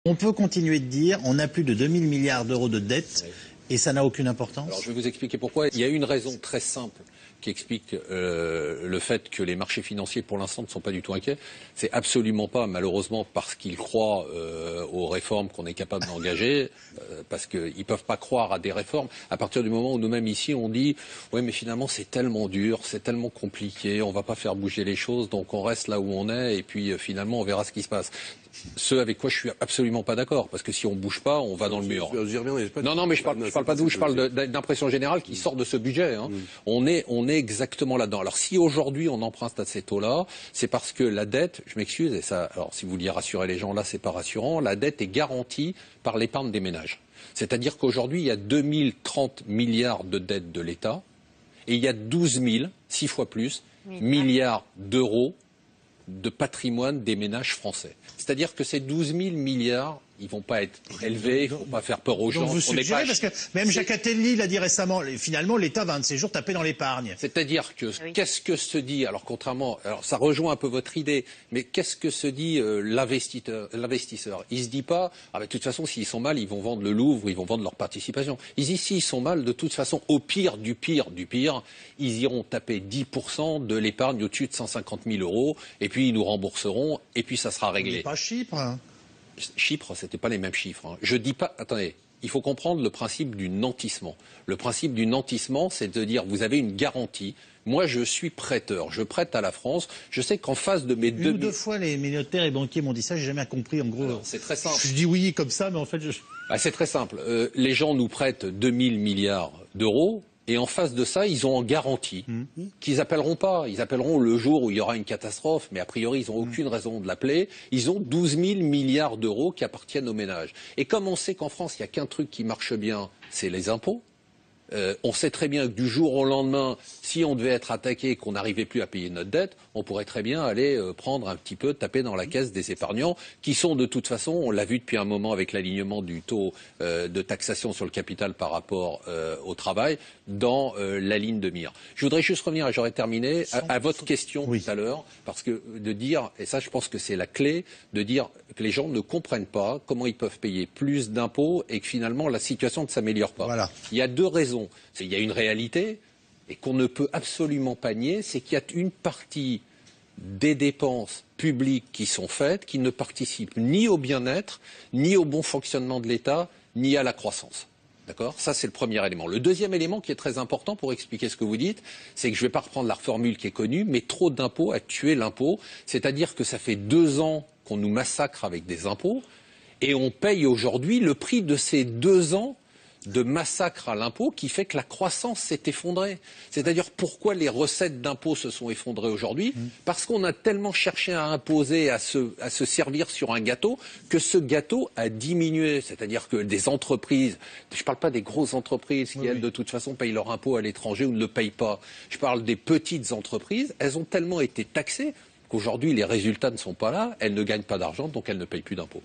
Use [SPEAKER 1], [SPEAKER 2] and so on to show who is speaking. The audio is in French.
[SPEAKER 1] On peut continuer de dire on a plus de 2000 milliards d'euros de dette et ça n'a aucune importance.
[SPEAKER 2] Alors je vais vous expliquer pourquoi. Il y a une raison très simple qui explique le fait que les marchés financiers pour l'instant ne sont pas du tout inquiets. C'est absolument pas malheureusement parce qu'ils croient aux réformes qu'on est capable d'engager, parce qu'ils ne peuvent pas croire à des réformes. À partir du moment où nous-mêmes ici on dit oui mais finalement c'est tellement dur, c'est tellement compliqué, on ne va pas faire bouger les choses, donc on reste là où on est et puis finalement on verra ce qui se passe. Ce avec quoi je suis absolument pas d'accord, parce que si on bouge pas, on va dans le mur. Non, mais je parle pas de vous, je parle d'impression générale qui sort de ce budget. Hein. On est exactement là-dedans. Alors si aujourd'hui on emprunte à ces taux-là, c'est parce que la dette, je m'excuse, et ça, alors si vous vouliez rassurer les gens là, c'est pas rassurant, la dette est garantie par l'épargne des ménages. C'est-à-dire qu'aujourd'hui il y a 2030 milliards de dettes de l'État et il y a 12 000, 6 fois plus, milliards d'euros de patrimoine des ménages français. C'est-à-dire que ces 12 000 milliards, ils ne vont pas être élevés, il ne faut pas faire peur aux gens.
[SPEAKER 1] Donc vous suggérez, parce que même Jacques Attali l'a dit récemment, finalement l'État va un de ces jours taper dans l'épargne.
[SPEAKER 2] C'est-à-dire que qu'est-ce que se dit, alors ça rejoint un peu votre idée, mais qu'est-ce que se dit l'investisseur? Il ne se dit pas, de toute façon s'ils sont mal, ils vont vendre le Louvre, ils vont vendre leur participation. Il se dit s'ils sont mal, de toute façon, au pire du pire, ils iront taper 10% de l'épargne au-dessus de 150 000 euros, et puis ils nous rembourseront, et puis ça sera réglé.
[SPEAKER 1] Mais pas Chypre, hein.
[SPEAKER 2] Chypre, c'était pas les mêmes chiffres. Hein. Je dis pas. Attendez, il faut comprendre le principe du nantissement. Le principe du nantissement, c'est de dire vous avez une garantie. Moi, je suis prêteur. Je prête à la France. Je sais qu'en face de mes
[SPEAKER 1] Une ou deux fois, les notaires et banquiers m'ont dit ça. J'ai jamais compris. En gros,
[SPEAKER 2] c'est très simple.
[SPEAKER 1] Je dis oui comme ça, mais en fait,
[SPEAKER 2] c'est très simple. Les gens nous prêtent 2000 milliards d'euros. Et en face de ça, ils ont en garantie qu'ils appelleront pas. Ils appelleront le jour où il y aura une catastrophe, mais a priori, ils n'ont aucune raison de l'appeler. Ils ont 12 000 milliards d'euros qui appartiennent aux ménages. Et comme on sait qu'en France, il n'y a qu'un truc qui marche bien, c'est les impôts. On sait très bien que du jour au lendemain, si on devait être attaqué et qu'on n'arrivait plus à payer notre dette, on pourrait très bien aller prendre un petit peu, taper dans la caisse des épargnants, qui sont de toute façon, on l'a vu depuis un moment avec l'alignement du taux de taxation sur le capital par rapport au travail, dans la ligne de mire. Je voudrais juste revenir, et j'aurais terminé, à votre question tout à l'heure, parce que de dire, et ça je pense que c'est la clé, de dire que les gens ne comprennent pas comment ils peuvent payer plus d'impôts et que finalement la situation ne s'améliore pas.
[SPEAKER 1] Voilà.
[SPEAKER 2] Il y a deux raisons. Il y a une réalité et qu'on ne peut absolument pas nier, c'est qu'il y a une partie des dépenses publiques qui sont faites qui ne participent ni au bien-être, ni au bon fonctionnement de l'État, ni à la croissance. D'accord ? Ça, c'est le premier élément. Le deuxième élément qui est très important pour expliquer ce que vous dites, c'est que je ne vais pas reprendre la formule qui est connue, mais trop d'impôts a tué l'impôt. C'est-à-dire que ça fait 2 ans qu'on nous massacre avec des impôts et on paye aujourd'hui le prix de ces 2 ans de massacre à l'impôt qui fait que la croissance s'est effondrée. C'est-à-dire pourquoi les recettes d'impôts se sont effondrées aujourd'hui? Parce qu'on a tellement cherché à imposer, à se servir sur un gâteau, que ce gâteau a diminué. C'est-à-dire que des entreprises, je ne parle pas des grosses entreprises qui, elles, de toute façon, payent leur impôt à l'étranger ou ne le payent pas. Je parle des petites entreprises. Elles ont tellement été taxées qu'aujourd'hui, les résultats ne sont pas là. Elles ne gagnent pas d'argent, donc elles ne payent plus d'impôts.